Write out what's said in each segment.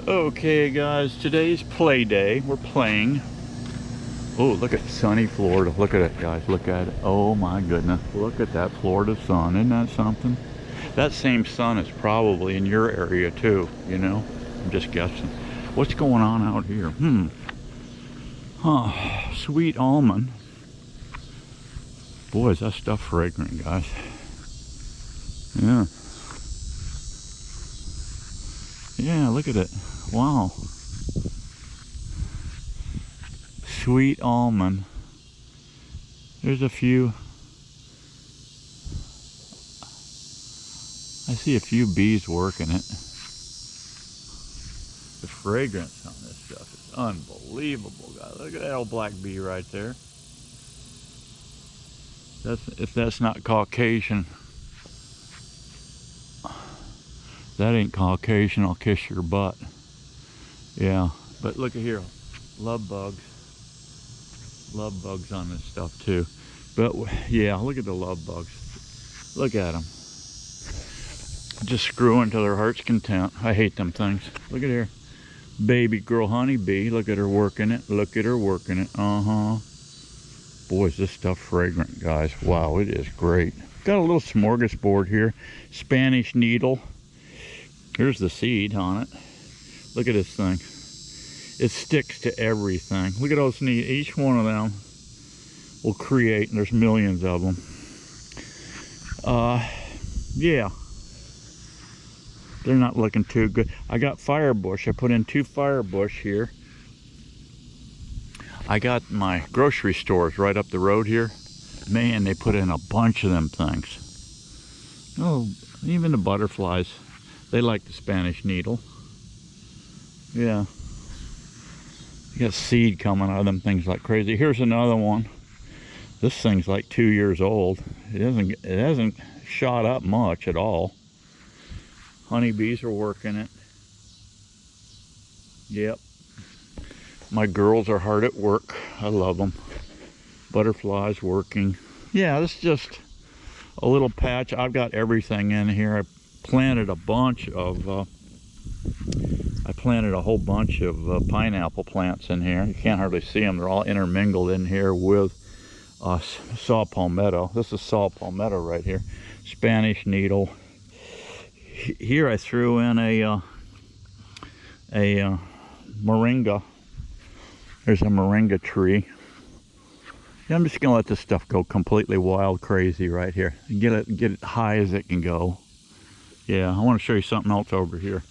Okay guys, today's play day. We're playing. Oh, look at sunny Florida. Look at it, guys. Look at it. Oh my goodness. Look at that Florida sun. Isn't that something? That same sun is probably in your area too, you know? I'm just guessing. What's going on out here? Sweet almond. Boy, is that stuff fragrant, guys. Yeah. Yeah, look at it. Wow. Sweet almond. There's a few. I see a few bees working it. The fragrance on this stuff is unbelievable, guys. Look at that old black bee right there. If that's not Caucasian, that ain't Caucasian, I'll kiss your butt. Yeah, but look at here. Love bugs. Love bugs on this stuff too. But yeah, look at the love bugs. Look at them. Just screwing to their heart's content. I hate them things. Look at here. Baby girl honeybee. Look at her working it. Look at her working it. Boy, is this stuff fragrant, guys. Wow, it is great. Got a little smorgasbord here. Spanish needle. Here's the seed on it. Look at this thing. It sticks to everything. Look at those neat. Each one of them will create, and there's millions of them. Yeah. They're not looking too good. I got firebush. I put in 2 firebush here. I got my grocery stores right up the road here. Man, they put in a bunch of them things. Oh, even the butterflies. They like the Spanish needle. Yeah. You got seed coming out of them things like crazy. Here's another one. This thing's like 2 years old. It hasn't shot up much at all. Honeybees are working it. Yep. My girls are hard at work. I love them. Butterflies working. Yeah, this is just a little patch. I've got everything in here. I planted a whole bunch of pineapple plants in here. You can't hardly see them. They're all intermingled in here with saw palmetto. This is saw palmetto right here. Spanish needle. Here I threw in a moringa. There's a moringa tree. Yeah, I'm just gonna let this stuff go completely wild crazy right here. Get it high as it can go. Yeah, I want to show you something else over here.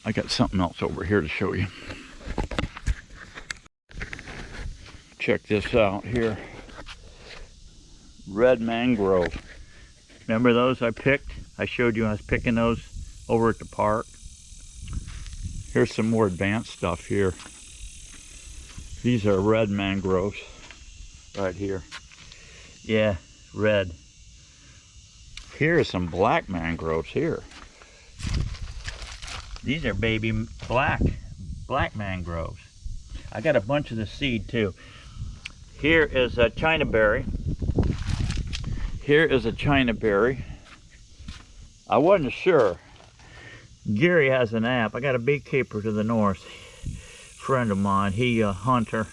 I got something else over here to show you. Check this out here. Red mangrove. Remember those I picked? I showed you I was picking those over at the park. Here's some more advanced stuff here. These are red mangroves right here. Yeah, red. Here are some black mangroves here. These are baby black mangroves. I got a bunch of the seed too. Here is a China berry. Here is a China berry. I wasn't sure. Gary has an app. I got a beekeeper to the north, friend of mine. He a hunter,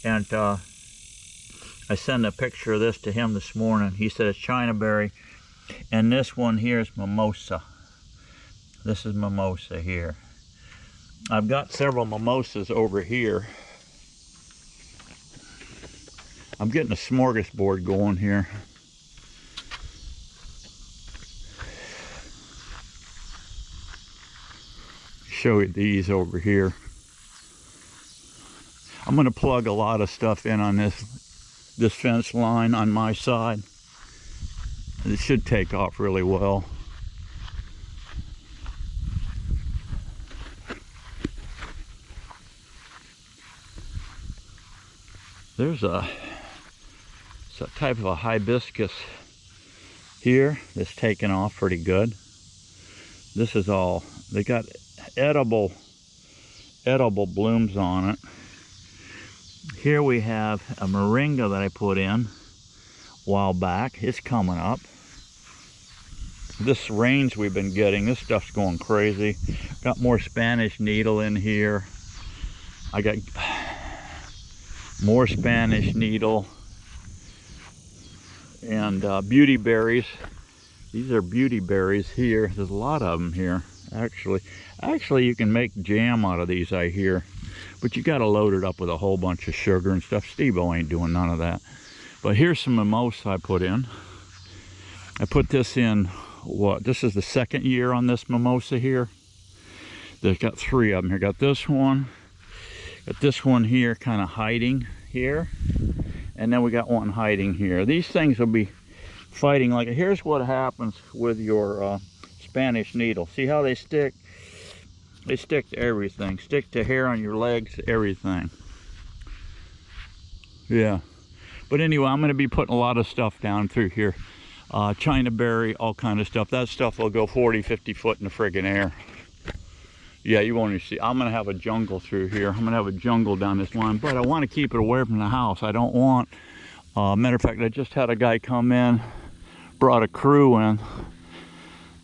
and I sent a picture of this to him this morning. He said it's China berry, and this one here is mimosa. This is mimosa here. I've got several mimosas over here. I'm getting a smorgasbord going here. Show you these over here. I'm going to plug a lot of stuff in on this fence line on my side. It should take off really well. There's a type of a hibiscus here that's taken off pretty good. This is all, they got edible blooms on it. Here we have a moringa that I put in a while back. It's coming up. this rains we've been getting, this stuff's going crazy. Got more Spanish needle in here. I got more Spanish needle and beauty berries. These are beauty berries here. There's a lot of them here, actually. Actually, you can make jam out of these, I hear. But you got to load it up with a whole bunch of sugar and stuff. Steve-O ain't doing none of that. But here's some mimosa I put in. I put this in, what? This is the second year on this mimosa here. There's got 3 of them here. Got this one here kind of hiding here. And then we got one hiding here. These things will be fighting like, here's what happens with your Spanish needle. See how they stick? They stick to everything. Stick to hair on your legs, everything. Yeah. But anyway, I'm going to be putting a lot of stuff down through here. China berry, all kind of stuff. That stuff will go 40, 50 foot in the friggin' air. Yeah, you won't even see. I'm going to have a jungle through here. I'm going to have a jungle down this line. But I want to keep it away from the house. I don't want... matter of fact, I just had a guy come in, brought a crew in.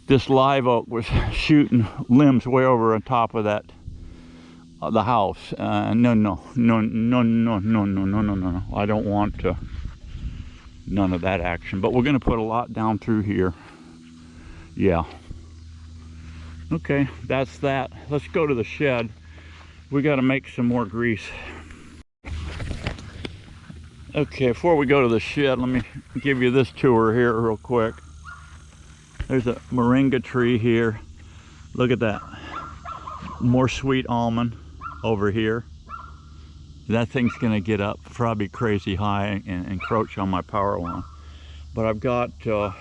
This live oak was shooting limbs way over on top of that, the house. No. I don't want to, none of that action. But we're going to put a lot down through here. Yeah. Okay, that's that. Let's go to the shed. We got to make some more grease. Okay, before we go to the shed, let me give you this tour here real quick. There's a moringa tree here. Look at that. More sweet almond over here. That thing's gonna get up probably crazy high and encroach on my power line. But I've got a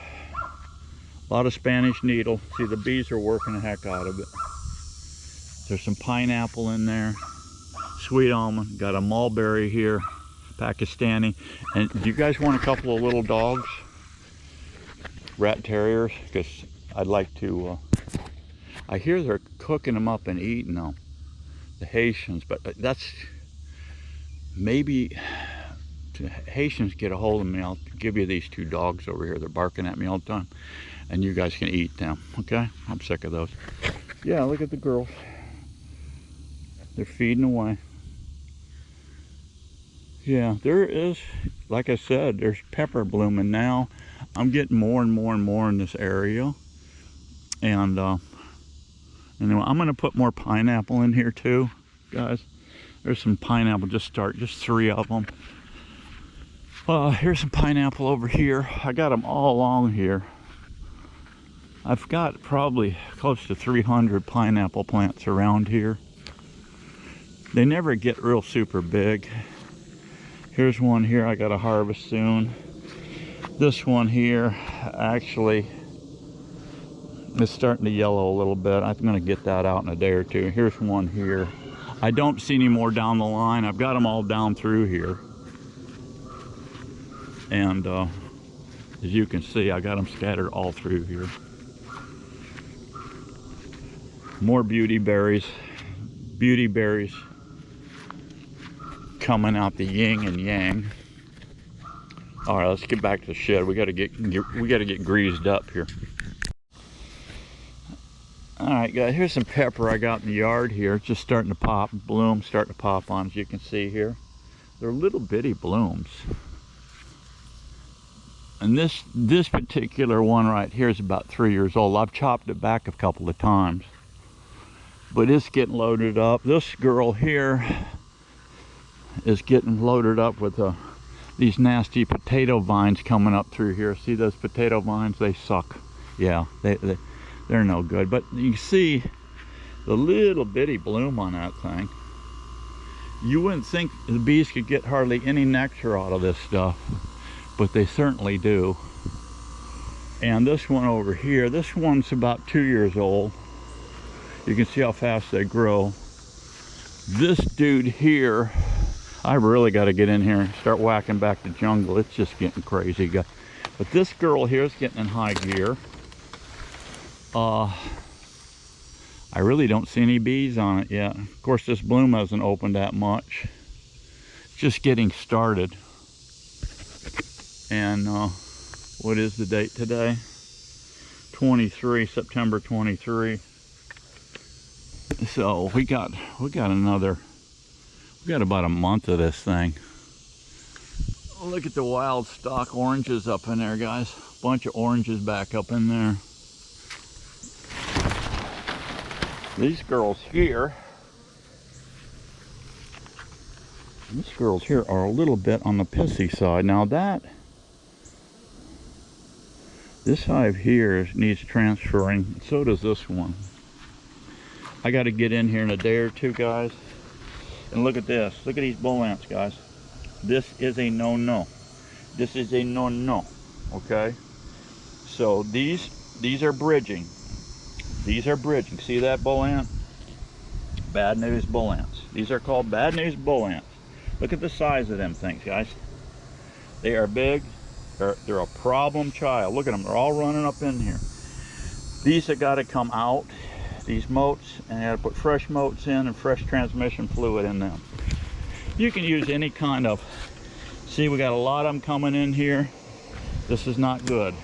lot of Spanish needle. See, the bees are working the heck out of it. There's some pineapple in there. Sweet almond. Got a mulberry here. Pakistani. And do you guys want a couple of little dogs? Rat terriers? Because I'd like to... I hear they're cooking them up and eating them. The Haitians. But that's... Maybe... The Haitians get a hold of me. I'll give you these 2 dogs over here. They're barking at me all the time. And you guys can eat them. Okay? I'm sick of those. Yeah, look at the girls. They're feeding away. Yeah, there is, like I said, there's pepper blooming now. I'm getting more and more and more in this area. And anyway, I'm going to put more pineapple in here too, guys. There's some pineapple, just 3 of them. Here's some pineapple over here. I got them all along here. I've got probably close to 300 pineapple plants around here. They never get real super big. Here's one here I gotta harvest soon. This one here actually is starting to yellow a little bit. I'm gonna get that out in a day or 2. Here's one here. I don't see any more down the line. I've got them all down through here. And as you can see, I got them scattered all through here. More beauty berries. Beauty berries coming out the yin and yang. All right, let's get back to the shed. We got to get greased up here. All right, guys, here's some pepper I got in the yard here. It's just starting to pop, bloom, starting to pop on, as you can see here. They're little bitty blooms. And this particular one right here is about 3 years old. I've chopped it back a couple of times, but it's getting loaded up. This girl here is getting loaded up with these nasty potato vines coming up through here. See those potato vines? They suck. Yeah, they're no good. But you see the little bitty bloom on that thing. You wouldn't think the bees could get hardly any nectar out of this stuff, but they certainly do. And this one over here, this one's about 2 years old. You can see how fast they grow. This dude here, I really got to get in here and start whacking back the jungle. It's just getting crazy. But this girl here is getting in high gear. I really don't see any bees on it yet. Of course, this bloom hasn't opened that much. It's just getting started. And what is the date today? 23, September 23. So we got about a month of this thing. Look at the wild stock oranges up in there, guys. Bunch of oranges back up in there. These girls here are a little bit on the pissy side. Now this hive here needs transferring. So does this one. I got to get in here in a day or two, guys. And look at this. Look at these bull ants, guys. This is a no-no. This is a no-no. Okay? So these are bridging. These are bridging. See that bull ant? Bad news bull ants. These are called bad news bull ants. Look at the size of them things, guys. They are big. They're a problem child. Look at them. They're all running up in here. These have got to come out. These moats, and I got to put fresh moats in and fresh transmission fluid in them. You can use any kind of, see, we got a lot of them coming in here. This is not good.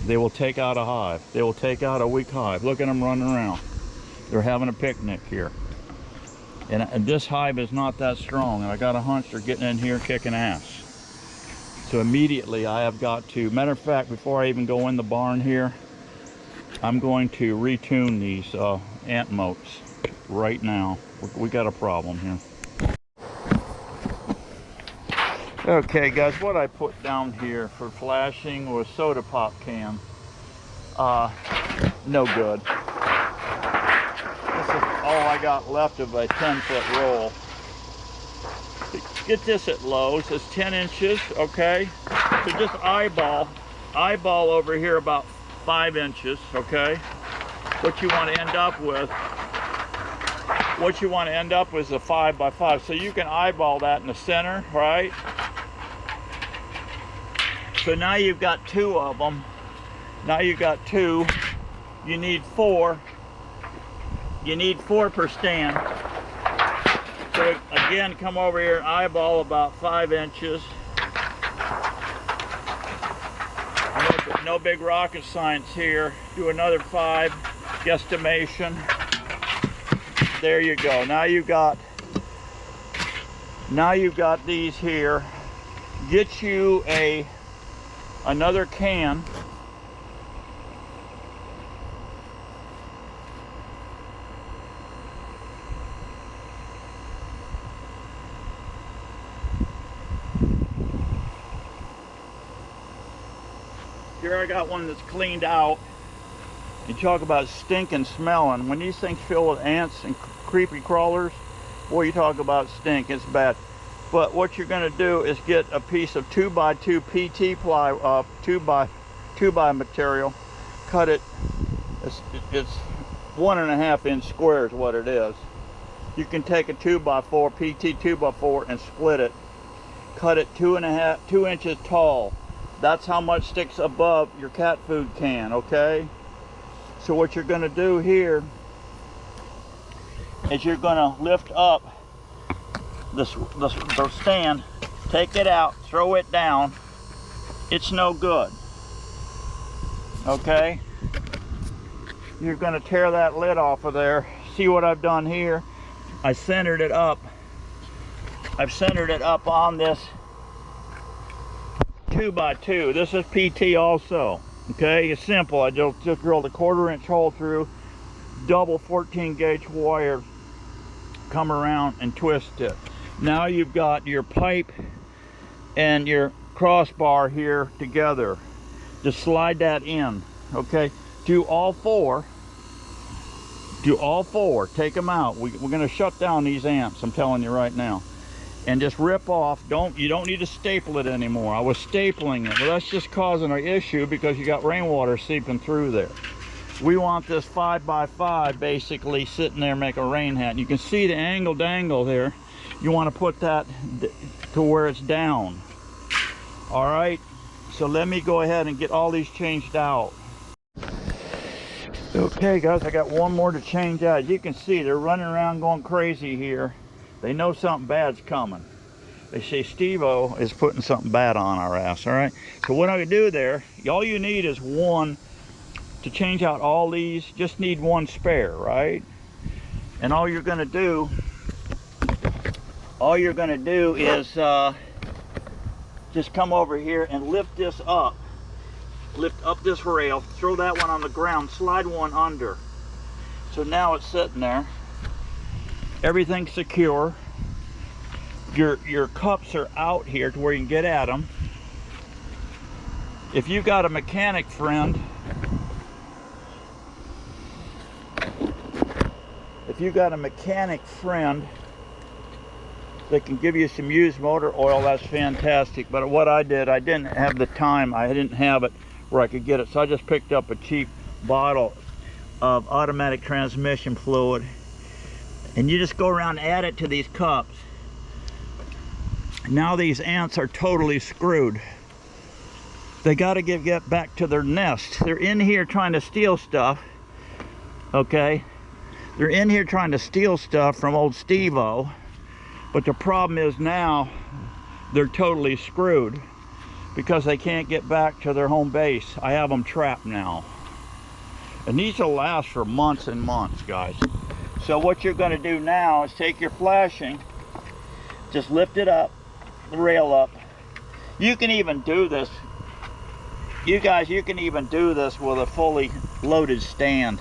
They will take out a hive. They will take out a weak hive. Look at them running around. They're having a picnic here. And this hive is not that strong, and I got a hunch they're getting in here kicking ass. So immediately I have got to, matter of fact, before I even go in the barn here, I'm going to retune these ant moats right now. We got a problem here. Okay, guys, what I put down here for flashing was soda pop can. No good. This is all I got left of a 10-foot roll. Get this at Lowe's. It's 10 inches, okay? So just eyeball over here about 5 inches, okay? What you want to end up with is a 5 by 5. So you can eyeball that in the center, right? So now you've got 2 of them. Now you've got 2. You need 4. You need 4 per stand. So again, come over here and eyeball about 5 inches. No big rocket science here. Do another 5 guesstimation. There you go. Now you've got these here. Get you another can. Here I got one that's cleaned out. You talk about stinking smelling. When these things fill with ants and creepy crawlers, boy, you talk about stink, it's bad. But what you're gonna do is get a piece of 2x2 PT ply, 2x2 material, cut it, it's 1.5 inch square is what it is. You can take a 2x4, PT 2x4 and split it. Cut it 2 inches tall. That's how much sticks above your cat food can, okay? So what you're gonna do here is you're gonna lift up the stand, take it out, throw it down. It's no good, okay? You're gonna tear that lid off of there. See what I've done here? I centered it up. I've centered it up on this 2x2. This is PT also, okay? It's simple. I just drilled a 1/4 inch hole through, double 14 gauge wire, come around and twist it. Now you've got your pipe and your crossbar here together. Just slide that in, okay? Do all 4. Do all 4. Take them out. We're gonna shut down these ants, I'm telling you right now. And just rip off. You don't need to staple it anymore. I was stapling it. Well, that's just causing an issue because you got rainwater seeping through there. We want this 5x5 basically sitting there, make a rain hat. And you can see the angle dangle there. You want to put that to where it's down. All right. So let me go ahead and get all these changed out. Okay, guys, I got one more to change out. As you can see, they're running around going crazy here. They know something bad's coming. They say Steve-O is putting something bad on our ass, all right? So what I do there, all you need is one to change out all these. Just need one spare, right? And all you're gonna do is just come over here and lift this up. Lift up this rail, throw that one on the ground, slide one under. So now it's sitting there. Everything's secure. Your cups are out here to where you can get at them. If you got a mechanic friend, that can give you some used motor oil, that's fantastic. But what I did, I didn't have the time, I didn't have it where I could get it, so I just picked up a cheap bottle of automatic transmission fluid, and you just go around and add it to these cups. Now these ants are totally screwed. They got to get back to their nest. They're in here trying to steal stuff, okay? They're in here trying to steal stuff from old Steve-O, but the problem is now they're totally screwed because they can't get back to their home base. I have them trapped now. And these will last for months and months, guys. So what you're going to do now is take your flashing, just lift it up, the rail up. You can even do this, you guys, you can even do this with a fully loaded stand.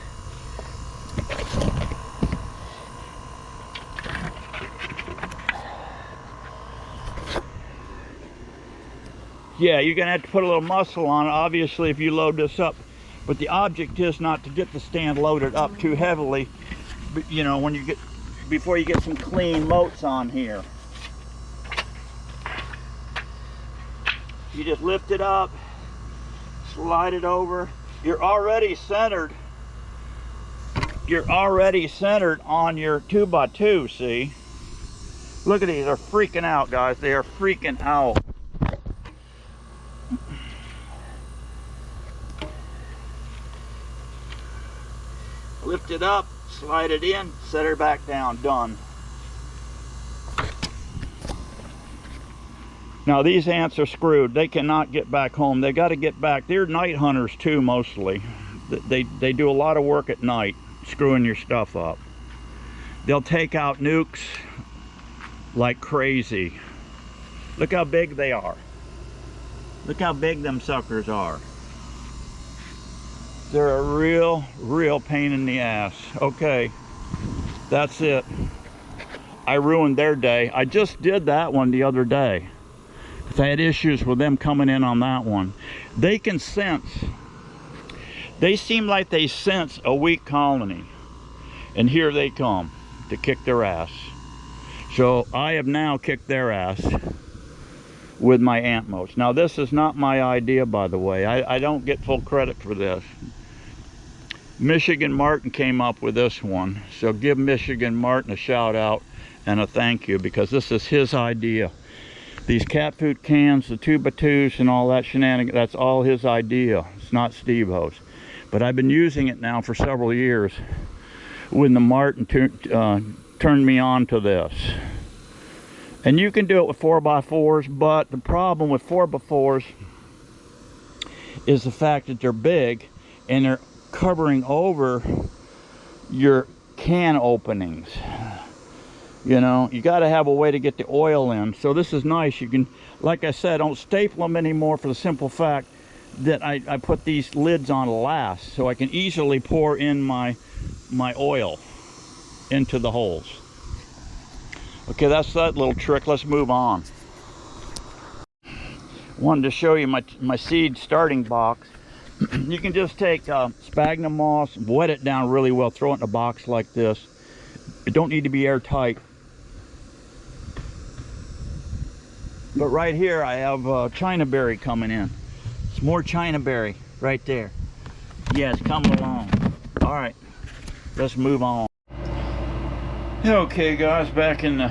Yeah, you're gonna have to put a little muscle on it, obviously, if you load this up. But the object is not to get the stand loaded up too heavily, you know, when you get, before you get some clean moats on here. You just lift it up, slide it over. You're already centered. You're already centered on your 2x2, see? Look at these, they're freaking out, guys. They are freaking out. Lift it up, slide it in, set her back down, done. Now these ants are screwed. They cannot get back home. They got to get back. They're night hunters too, mostly. They do a lot of work at night, screwing your stuff up. They'll take out nukes like crazy. Look how big they are. Look how big them suckers are. They're a real pain in the ass. Okay, that's it. I ruined their day. I just did that one the other day, because I had issues with them coming in on that one. They can sense. They seem like they sense a weak colony. And here they come to kick their ass. So I have now kicked their ass with my ant moats. Now this is not my idea, by the way. I don't get full credit for this. Michigan Martin came up with this one, so give Michigan Martin a shout out and a thank you, because this is his idea. These cat food cans, the 2x2s and all that shenanigans, that's all his idea. It's not Steve-O's. But I've been using it now for several years when the Martin turned me on to this. And you can do it with 4x4s, but the problem with 4x4s is the fact that they're big and they're covering over your can openings. You know, you got to have a way to get the oil in. So this is nice. You can, like I said, I don't staple them anymore for the simple fact that I put these lids on last, so I can easily pour in my oil into the holes. Okay, that's that little trick. Let's move on. Wanted to show you my seed starting box. You can just take sphagnum moss, wet it down really well, throw it in a box like this. It don't need to be airtight. But right here I have China berry coming in. It's more China berry right there. Yeah, it's coming along. All right, let's move on. Okay guys, back in the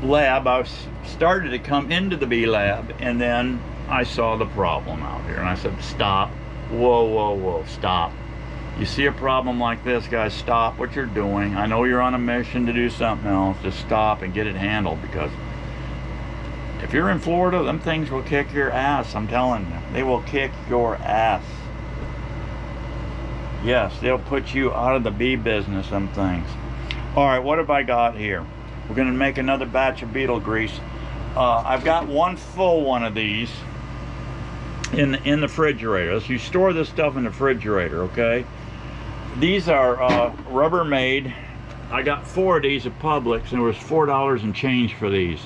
lab, I started to come into the bee lab, and then I saw the problem out here, and I said, stop. Whoa, stop. You see a problem like this, guys, stop what you're doing. I know you're on a mission to do something else. Just stop and get it handled, because If you're in Florida, them things will kick your ass, I'm telling you. They will kick your ass. Yes, they'll put you out of the bee business, them things. All right, what have I got here? We're gonna make another batch of beetle grease. I've got one full one of these in the refrigerator. So you store this stuff in the refrigerator, okay? These are Rubbermaid. I got 4 of these at Publix, and it was $4 and change for these.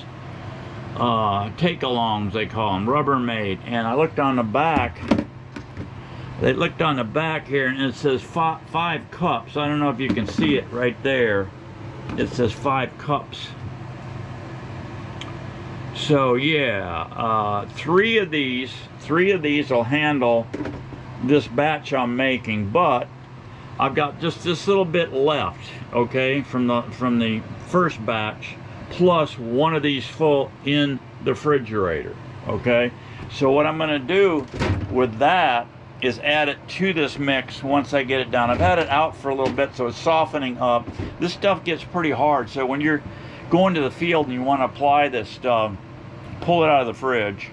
Take-alongs, they call them, Rubbermaid. And I looked on the back. They looked on the back here, and it says 5 cups. I don't know if you can see it right there. It says 5 cups. So yeah, 3 of these will handle this batch I'm making, but I've got just this little bit left, okay, from the first batch, plus 1 of these full in the refrigerator, okay? So what I'm gonna do with that is add it to this mix once I get it done. I've had it out for a little bit, so it's softening up. This stuff gets pretty hard, so when you're going to the field and you want to apply this stuff, pull it out of the fridge.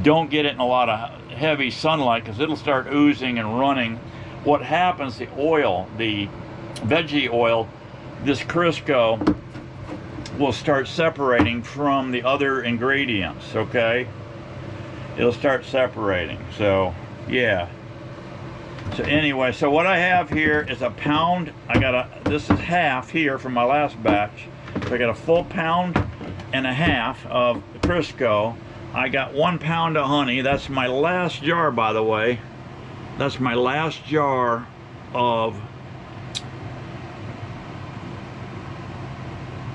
Don't get it in a lot of heavy sunlight, because it'll start oozing and running. What happens, the oil, the veggie oil, this Crisco will start separating from the other ingredients, okay? It'll start separating, so yeah. So anyway, so what I have here is a pound. This is half here from my last batch. So I got a full pound and a half of Crisco. I got 1 pound of honey. That's my last jar, by the way. That's my last jar of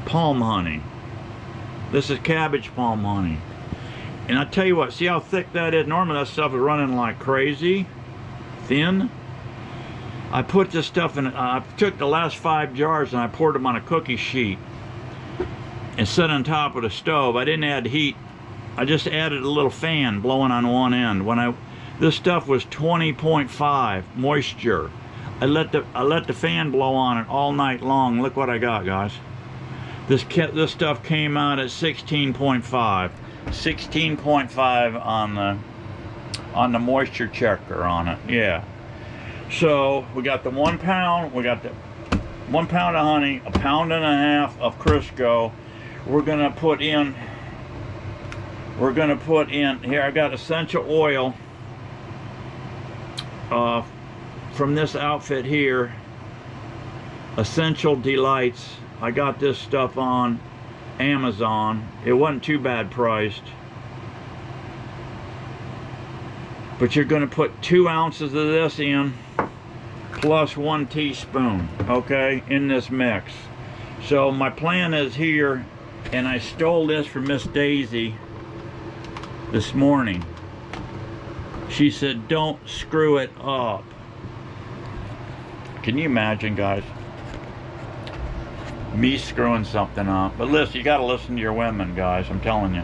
palm honey. This is cabbage palm honey. And I tell you what, see how thick that is? Normally that stuff is running like crazy, thin. I put this stuff in, I took the last 5 jars and I poured them on a cookie sheet and set on top of the stove. I didn't add heat. I just added a little fan blowing on one end. This stuff was 20.5 moisture. I let the fan blow on it all night long. Look what I got, guys. This stuff came out at 16.5. 16.5 on the moisture checker on it. Yeah. So we got the 1 pound. We got the 1 pound of honey, a pound and a half of Crisco. We're gonna put in here. I got essential oil from this outfit here. Essential Delights. I got this stuff on Amazon. It wasn't too bad priced, but you're going to put 2 ounces of this in plus 1 teaspoon, okay, in this mix. So my plan is here, and I stole this from Miss Daisy this morning. She said don't screw it up. Can you imagine, guys, me screwing something up? But listen, you got to listen to your women, guys, I'm telling you.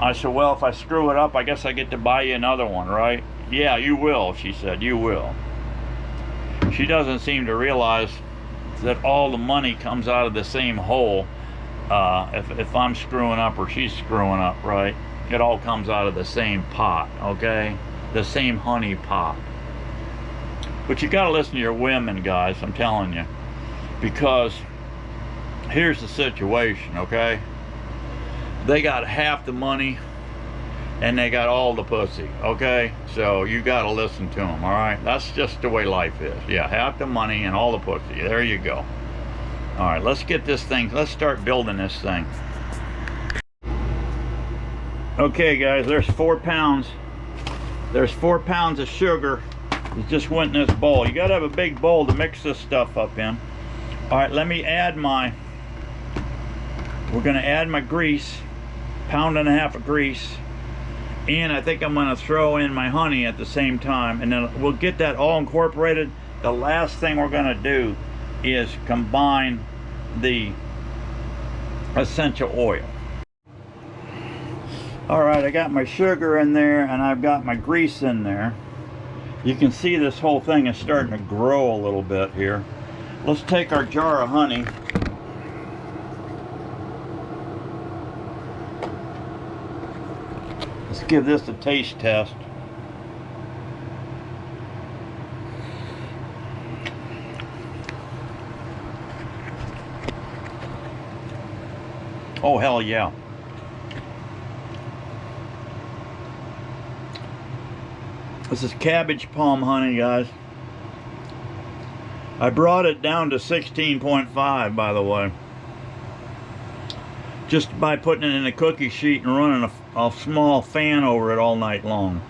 I said, well, if I screw it up, I guess I get to buy you another one, right? Yeah, you will, she said, you will. She doesn't seem to realize that all the money comes out of the same hole. If I'm screwing up or she's screwing up, right? It all comes out of the same pot, okay? The same honey pot. But you got to listen to your women, guys, I'm telling you. Because here's the situation, okay? They got half the money and they got all the pussy, okay? So you got to listen to them, all right? That's just the way life is. Yeah, half the money and all the pussy. There you go. All right, let's get this thing. Let's start building this thing. Okay, guys, there's 4 pounds. There's 4 pounds of sugar that just went in this bowl. You got to have a big bowl to mix this stuff up in. All right, let me add we're gonna add my grease, 1.5 pounds of grease, and I think I'm gonna throw in my honey at the same time, and then we'll get that all incorporated. The last thing we're gonna do is combine the essential oil. All right, I got my sugar in there and I've got my grease in there. You can see this whole thing is starting to grow a little bit here. Let's take our jar of honey. Let's give this a taste test. Oh, hell yeah. This is cabbage palm honey, guys. I brought it down to 16.5, by the way. Just by putting it in a cookie sheet and running a small fan over it all night long.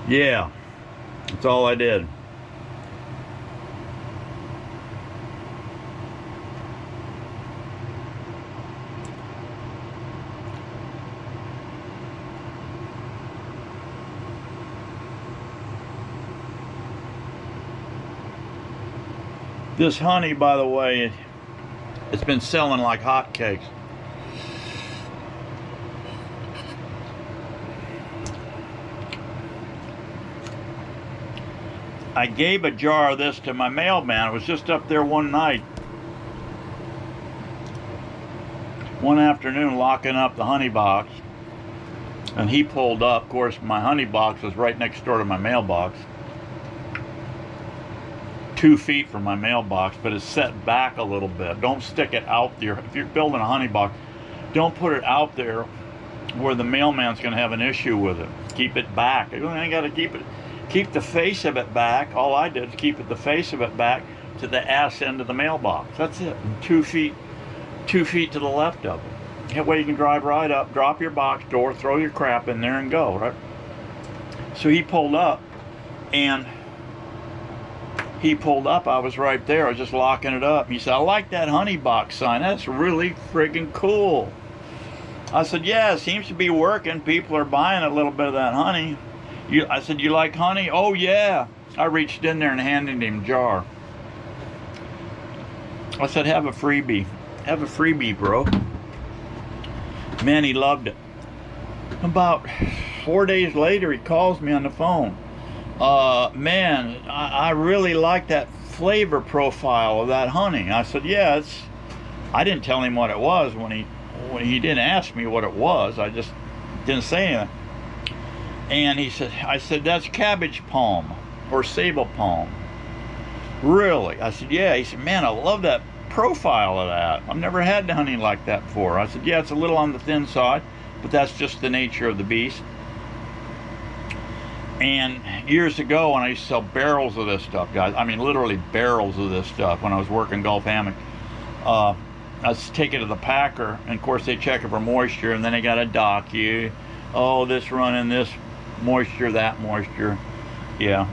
Yeah, that's all I did. This honey, by the way, it's been selling like hotcakes. I gave a jar of this to my mailman. I was just up there one night, one afternoon, locking up the honey box, and he pulled up. Of course, my honey box was right next door to my mailbox, 2 feet from my mailbox, but it's set back a little bit. Don't stick it out there. If you're building a honey box, don't put it out there where the mailman's going to have an issue with it. Keep it back. You ain't got to keep the face of it back. All I did is keep the face of it back to the ass end of the mailbox. That's it. 2 feet to the left of it. That way you can drive right up, drop your box door, throw your crap in there, and go. Right. So he pulled up, and I was right there. I was just locking it up. He said, "I like that honey box sign. That's really friggin' cool." I said, "Yeah, it seems to be working. People are buying a little bit of that honey." I said, "You like honey?" "Oh, yeah." I reached in there and handed him a jar. I said, "Have a freebie. Have a freebie, bro." Man, he loved it. About 4 days later, he calls me on the phone. Man, I really like that flavor profile of that honey." I said, "Yeah, I didn't tell him what it was when he didn't ask me what it was. I just didn't say anything." And I said, "That's cabbage palm or sable palm." "Really?" I said, "Yeah." He said, "Man, I love that profile of that. I've never had honey like that before." I said, "Yeah, it's a little on the thin side, but that's just the nature of the beast." And years ago, when I used to sell barrels of this stuff, guys, I mean literally barrels of this stuff, when I was working Gulf Hammock, I was taking it to the packer, and of course they check it for moisture, and then they got to dock you. "Oh, this running this moisture, that moisture." Yeah.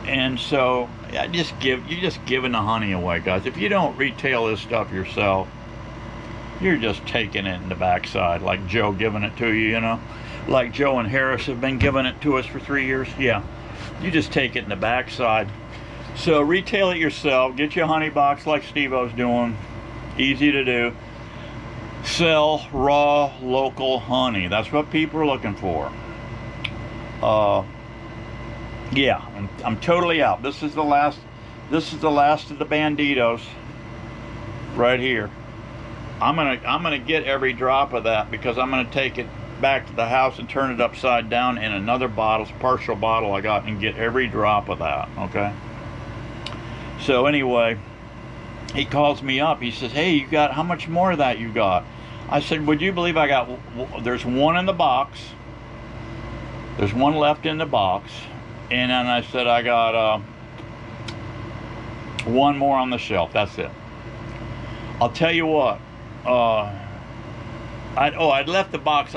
And so you're just giving the honey away, guys. If you don't retail this stuff yourself, you're just taking it in the backside, like Joe giving it to you, you know. Like Joe and Harris have been giving it to us for 3 years. Yeah, you just take it in the backside. So retail it yourself. Get you a honey box like Steve-O's doing. Easy to do. Sell raw, local honey. That's what people are looking for. Yeah, I'm totally out. This is the last of the banditos right here. I'm gonna get every drop of that, because I'm gonna take it back to the house and turn it upside down in another partial bottle I got, and get every drop of that. Okay. So anyway, he calls me up. He says, "Hey, you got how much more of that you got?" I said, "Would you believe I got? There's one in the box. There's one left in the box." And then I said, "I got one more on the shelf. That's it." I'll tell you what. I'd left the box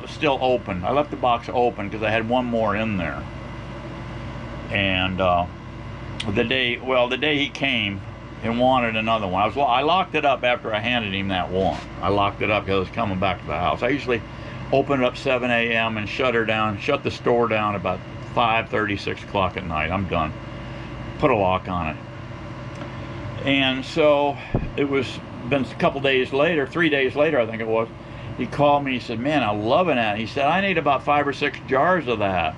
still open. I left the box open because I had one more in there. And the day he came and wanted another one, I locked it up after I handed him that one. I locked it up because I was coming back to the house. I usually open it up 7 a.m. and shut the store down about 5:30, 6 o'clock at night. I'm done. Put a lock on it. And so it was been a couple days later, 3 days later, I think it was. He called me. He said, "Man, I'm loving that." He said, "I need about 5 or 6 jars of that."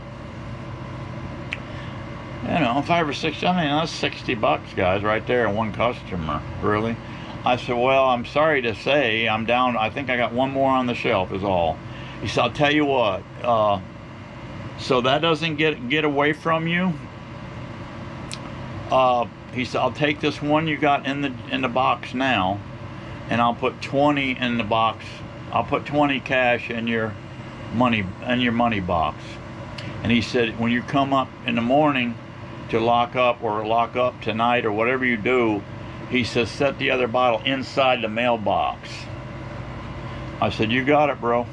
You know, 5 or 6. I mean, that's $60, guys, right there, one customer. Really. I said, well, I'm sorry to say, I'm down. I think I got one more on the shelf is all. He said, I'll tell you what, so that doesn't get away from you. He said, I'll take this one you got in the box now, and I'll put 20 in the box. I'll put 20 cash in your money box. And he said, when you come up in the morning to lock up tonight or whatever you do, he says, set the other bottle inside the mailbox. I said, you got it, bro.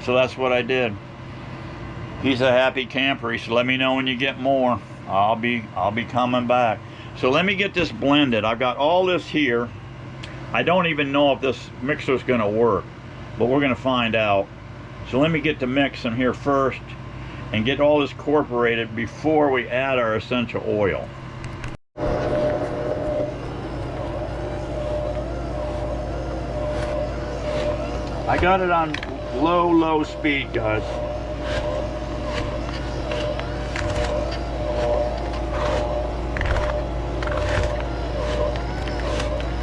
So that's what I did. He's a happy camper. He said, let me know when you get more. I'll be coming back. So let me get this blended. I've got all this here. I don't even know if this mixer's gonna work, but we're gonna find out. So let me get to mixing here first and get all this incorporated before we add our essential oil. I got it on low speed, guys.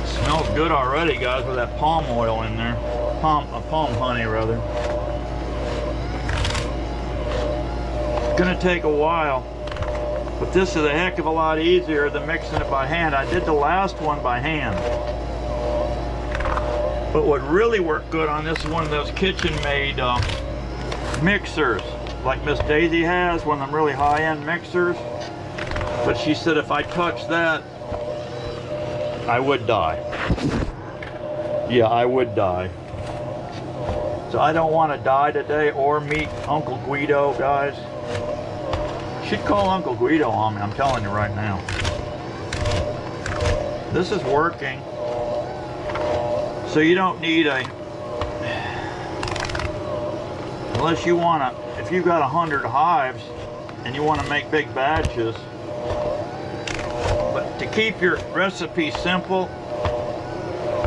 Smells good already, guys, with that palm oil in there. Palm honey, rather. It's gonna take a while, but this is a heck of a lot easier than mixing it by hand. I did the last one by hand. But what really worked good on this is one of those kitchen-made mixers, like Miss Daisy has, one of them really high-end mixers. But she said if I touched that, I would die. Yeah, I would die. So I don't want to die today or meet Uncle Guido, guys. Should call Uncle Guido on me, I'm telling you right now. This is working. So you don't need unless you want to, if you got 100 hives and you want to make big batches. But to keep your recipe simple,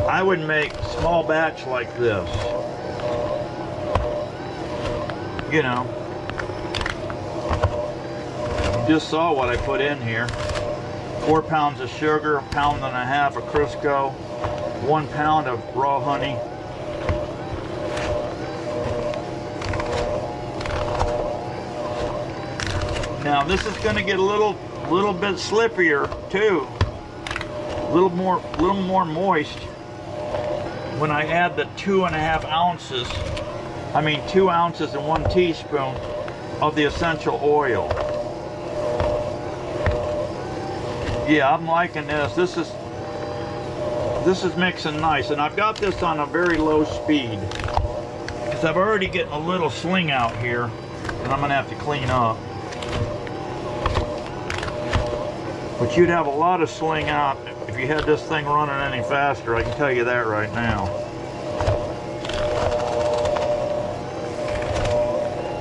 I would make a small batch like this. You know, you just saw what I put in here. 4 pounds of sugar, 1.5 pounds of Crisco, 1 pound of raw honey. Now this is going to get a little bit slippier too, a little more moist when I add the 2.5 ounces. I mean 2 ounces and 1 teaspoon of the essential oil. Yeah, I'm liking this. This is mixing nice, and I've got this on a very low speed because I've already getting a little sling out here and I'm gonna have to clean up. But you'd have a lot of sling out if you had this thing running any faster, I can tell you that right now.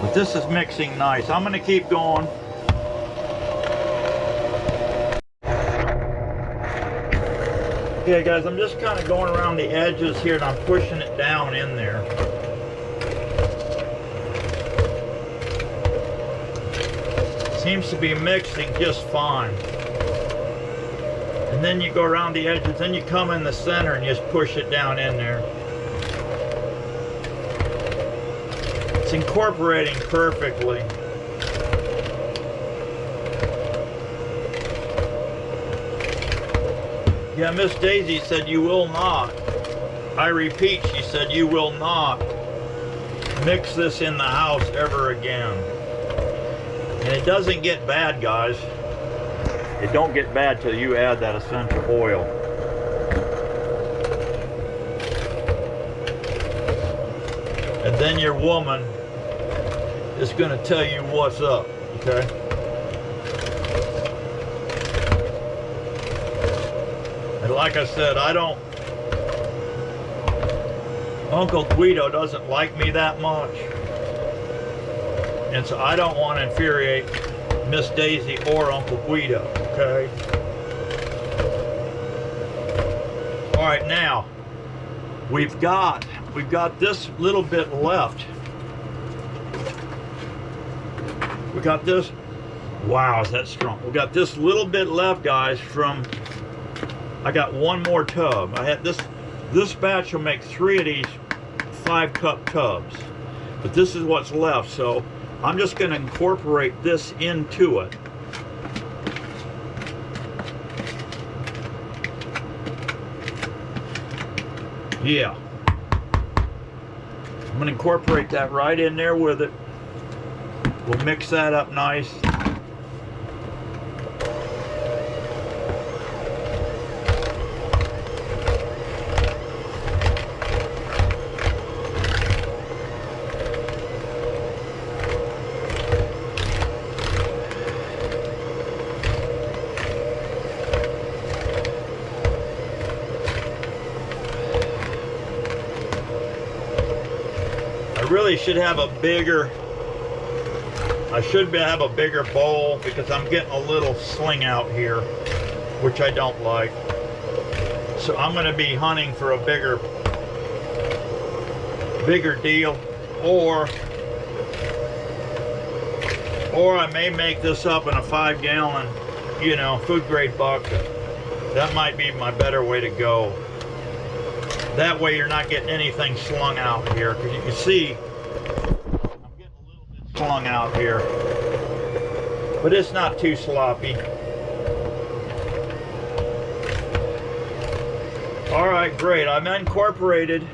But this is mixing nice. I'm gonna keep going. Okay guys, I'm just kind of going around the edges here and I'm pushing it down in there. Seems to be mixing just fine. And then you go around the edges, then you come in the center and just push it down in there. It's incorporating perfectly. Yeah, Miss Daisy said you will not. I repeat, she said you will not mix this in the house ever again. And it doesn't get bad, guys. It don't get bad till you add that essential oil. And then your woman is going to tell you what's up, okay? And like I said, Uncle Guido doesn't like me that much. And so I don't want to infuriate Miss Daisy or Uncle Guido, okay? All right, now we've got this little bit left. We got this. Wow, is that strong? We got this little bit left, guys, from I got one more tub. I had this batch will make 3 of these 5-cup tubs, but this is what's left, so I'm just going to incorporate this into it. Yeah, I'm going to incorporate that right in there with it. We'll mix that up nice. Really should have a bigger, have a bigger bowl because I'm getting a little sling out here, which I don't like. So I'm going to be hunting for a bigger deal, or I may make this up in a 5-gallon, you know, food grade bucket. That might be my better way to go. That way you're not getting anything slung out here, because you can see I'm getting a little bit slung out here, but it's not too sloppy. All right, great. I've incorporated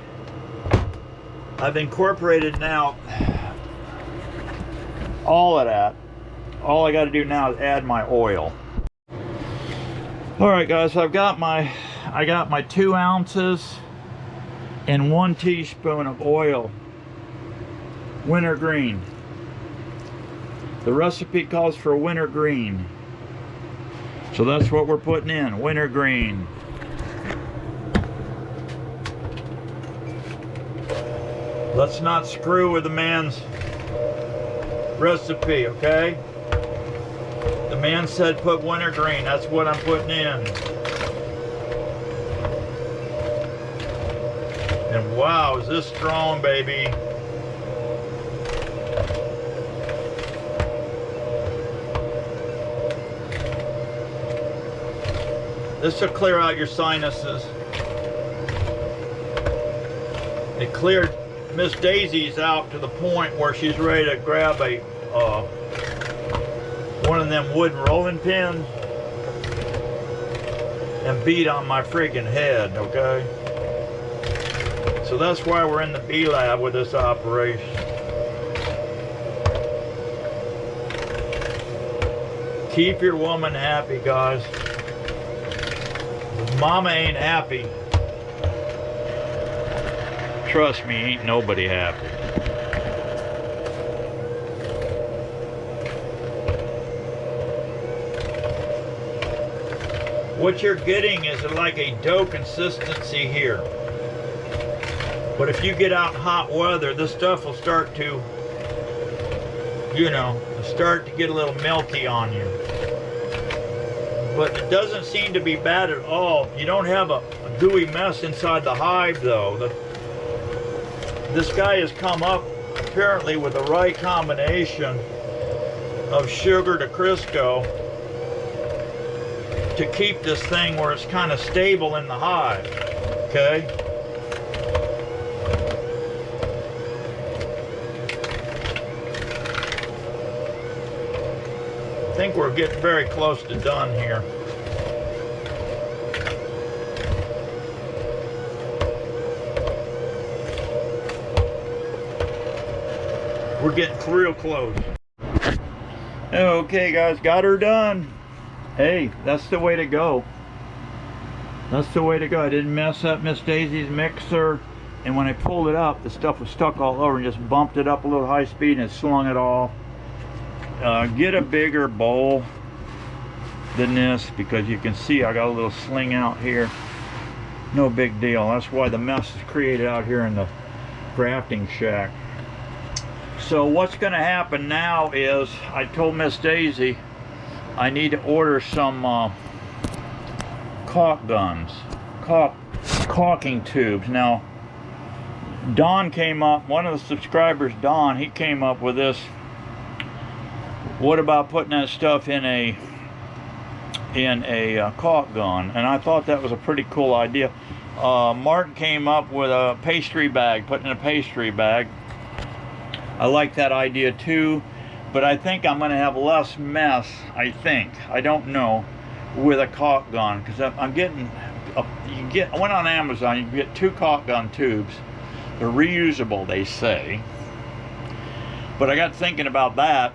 now all of that. All I got to do now is add my oil. All right, guys, I got my 2 ounces and 1 teaspoon of oil, wintergreen. The recipe calls for wintergreen, so that's what we're putting in, wintergreen. Let's not screw with the man's recipe, okay? The man said put wintergreen, that's what I'm putting in. And wow, is this strong, baby. This will clear out your sinuses. It cleared Miss Daisy's out to the point where she's ready to grab a one of them wooden rolling pins and beat on my freaking head, okay? So that's why we're in the bee lab with this operation. Keep your woman happy, guys. If mama ain't happy, trust me, ain't nobody happy. What you're getting is like a dough consistency here. But if you get out in hot weather, this stuff will start to, you know, start to get a little melty on you. But it doesn't seem to be bad at all. You don't have a gooey mess inside the hive, though. This guy has come up, apparently, with the right combination of sugar to Crisco to keep this thing where it's kind of stable in the hive, okay? I think we're getting very close to done here. We're getting real close. Okay, guys, got her done. Hey, that's the way to go. That's the way to go. I didn't mess up Miss Daisy's mixer, and when I pulled it up, the stuff was stuck all over, and just bumped it up a little high speed and slung it off. Get a bigger bowl than this, because you can see I got a little sling out here. No big deal. That's why the mess is created out here in the grafting shack. So what's going to happen now is, I told Miss Daisy I need to order some caulk guns, caulking tubes. Now, Don came up, one of the subscribers, Don, he came up with this. What about putting that stuff in a in a caulk gun, and I thought that was a pretty cool idea. Martin came up with a pastry bag, put in a pastry bag. I like that idea too, but I think I'm going to have less mess, I don't know, with a caulk gun, because I'm getting, I went on Amazon, you can get 2 caulk gun tubes. They're reusable, they say. But I got thinking about that.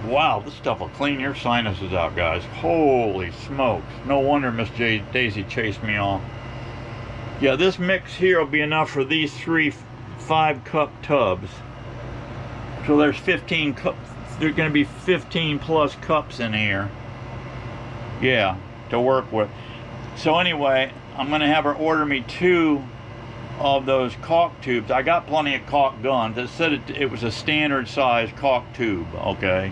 Wow, this stuff will clean your sinuses out, guys. Holy smokes. No wonder Miss Daisy chased me off. Yeah, this mix here will be enough for these 3 5-cup tubs. So there's 15 cups. There's going to be 15 plus cups in here. Yeah, to work with. So anyway, I'm going to have her order me 2 of those caulk tubes. I got plenty of caulk guns. It said it was a standard size caulk tube, okay?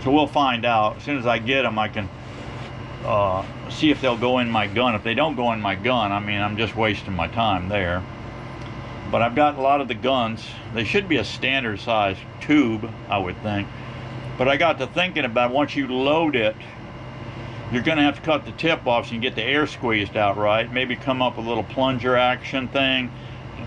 So we'll find out. As soon as I get them, I can see if they'll go in my gun. If they don't go in my gun, I mean, I'm just wasting my time there. But I've got a lot of the guns. They should be a standard size tube, I would think. But I got to thinking about, once you load it, you're going to have to cut the tip off so you can get the air squeezed out right. Maybe come up with a little plunger action thing.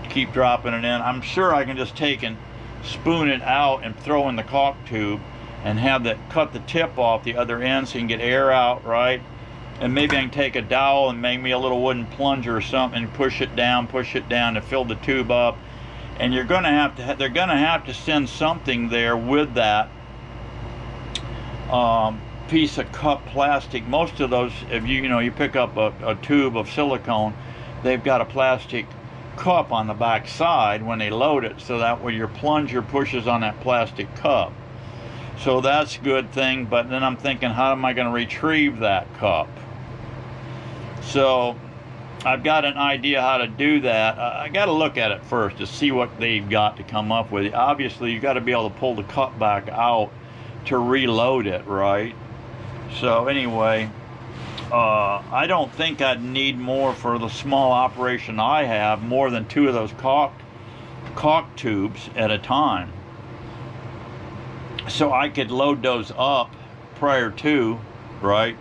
Keep dropping it in. I'm sure I can just take and spoon it out and throw in the caulk tube and have that, cut the tip off the other end so you can get air out right. And maybe I can take a dowel and make me a little wooden plunger or something and push it down to fill the tube up. And you're going to have to, they're going to have to send something there with that piece of cup plastic. Most of those, if you pick up a tube of silicone, they've got a plastic cup on the back side when they load it, so that way your plunger pushes on that plastic cup. So that's a good thing, but then I'm thinking, how am I going to retrieve that cup? So I've got an idea how to do that. I got to look at it first to see what they've got to come up with. Obviously, you got to be able to pull the cup back out to reload it, right? So anyway, I don't think I'd need more for the small operation I have, more than 2 of those caulk tubes at a time. So I could load those up prior to, right?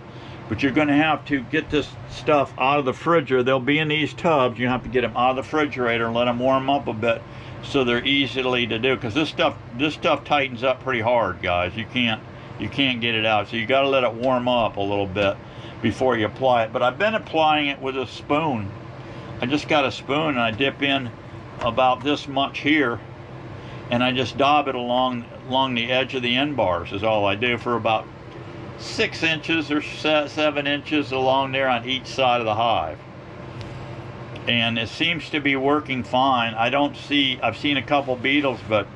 But you're going to have to get this stuff out of the refrigerator. They'll be in these tubs. You have to get them out of the refrigerator and let them warm up a bit so they're easily to do. Because this stuff tightens up pretty hard, guys. You can't get it out. So you got to let it warm up a little bit before you apply it. But I've been applying it with a spoon. I just got a spoon and I dip in about this much here, and I just daub it along the edge of the end bars is all I do, for about 6 inches or 7 inches along there on each side of the hive. And it seems to be working fine. I've seen a couple beetles, but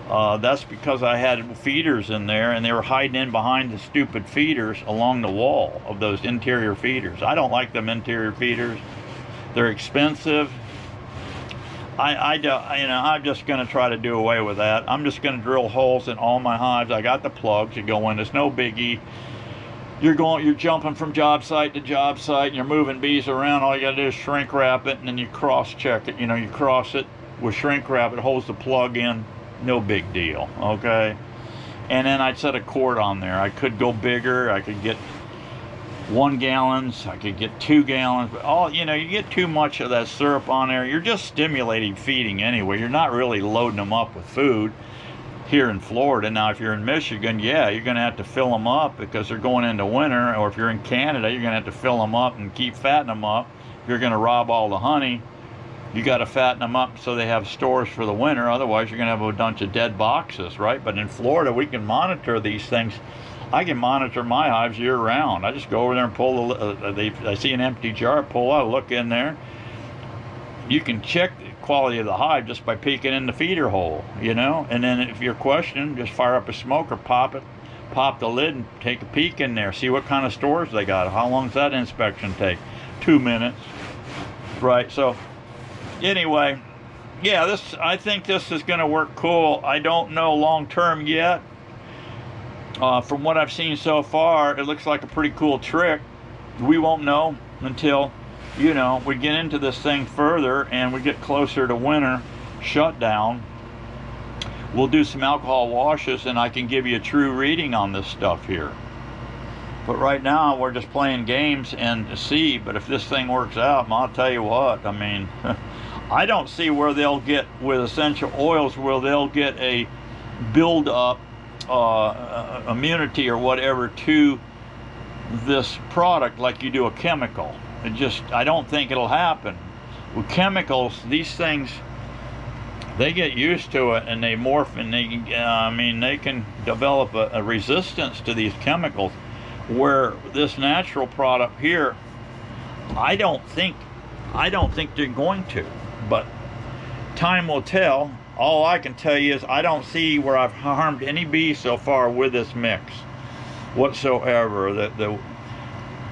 that's because I had feeders in there and they were hiding in behind the stupid feeders along the wall of those interior feeders. I don't like them interior feeders. They're expensive. I'm just going to try to do away with that. I'm just going to drill holes in all my hives. I got the plugs you go in. It's no biggie. You're jumping from job site to job site and you're moving bees around. All you got to do is shrink wrap it, and then you cross check it. You cross it with shrink wrap. It holds the plug in. No big deal. Okay. And then I'd set a cord on there. I could go bigger. I could get 1 gallons, I could get 2 gallons, but you get too much of that syrup on there, you're just stimulating feeding anyway. You're not really loading them up with food here in Florida. Now, if you're in Michigan, yeah, you're going to have to fill them up because they're going into winter. Or if you're in Canada, you're going to have to fill them up and keep fattening them up. If you're going to rob all the honey, you got to fatten them up so they have stores for the winter. Otherwise, you're going to have a bunch of dead boxes, right? But in Florida, we can monitor these things. I can monitor my hives year round. I just go over there and pull I see an empty jar, pull out, look in there. You can check the quality of the hive just by peeking in the feeder hole, And then if you're questioning, just fire up a smoker, pop the lid and take a peek in there. See what kind of stores they got. How long does that inspection take? 2 minutes. Right, so anyway, yeah, I think this is going to work cool. I don't know long term yet. From what I've seen so far, it looks like a pretty cool trick. We won't know until, we get into this thing further and we get closer to winter shutdown. We'll do some alcohol washes and I can give you a true reading on this stuff here. But right now we're just playing games and to see. But if this thing works out, I'll tell you what, I mean, I don't see where they'll get with essential oils, where they'll get a build up immunity or whatever to this product like you do a chemical. I don't think it'll happen. With chemicals, these things, they get used to it and they morph, and they can develop a resistance to these chemicals, where this natural product here, I don't think they're going to, but time will tell. All I can tell you is I don't see where I've harmed any bees so far with this mix whatsoever.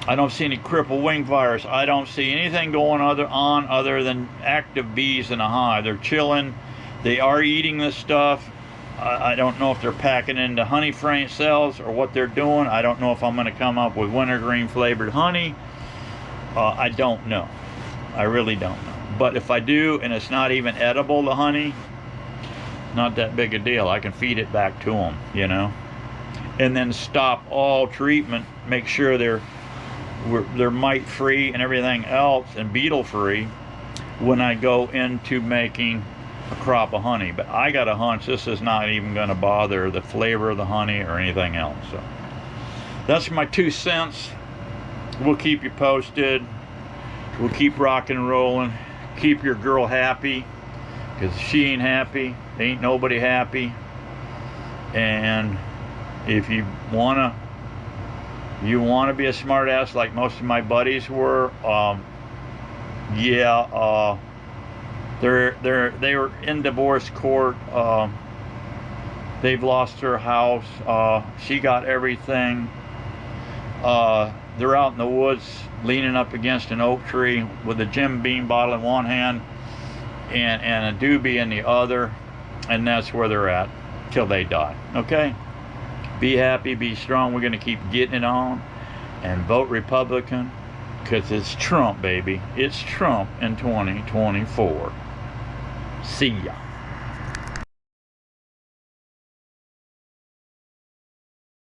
I don't see any cripple wing virus. I don't see anything going other than active bees in a hive. They're chilling. They are eating this stuff. I don't know if they're packing into honey frame cells or what they're doing. I don't know if I'm going to come up with wintergreen flavored honey. I don't know. I really don't know. But if I do, and it's not even edible, the honey, not that big a deal. I can feed it back to them, you know, and then stop all treatment. Make sure they're mite free and everything else, and beetle free, when I go into making a crop of honey. But I got a hunch this is not even going to bother the flavor of the honey or anything else. So that's my 2 cents. We'll keep you posted. We'll keep rocking and rolling. Keep your girl happy, because if she ain't happy, ain't nobody happy. And if you wanna be a smart ass like most of my buddies were, they were in divorce court. They've lost their house. She got everything. They're out in the woods leaning up against an oak tree with a Jim Beam bottle in one hand and a doobie in the other, and that's where they're at till they die. Okay, be happy, be strong. We're going to keep getting it on, and vote Republican, because it's Trump, baby. It's Trump in 2024. See ya.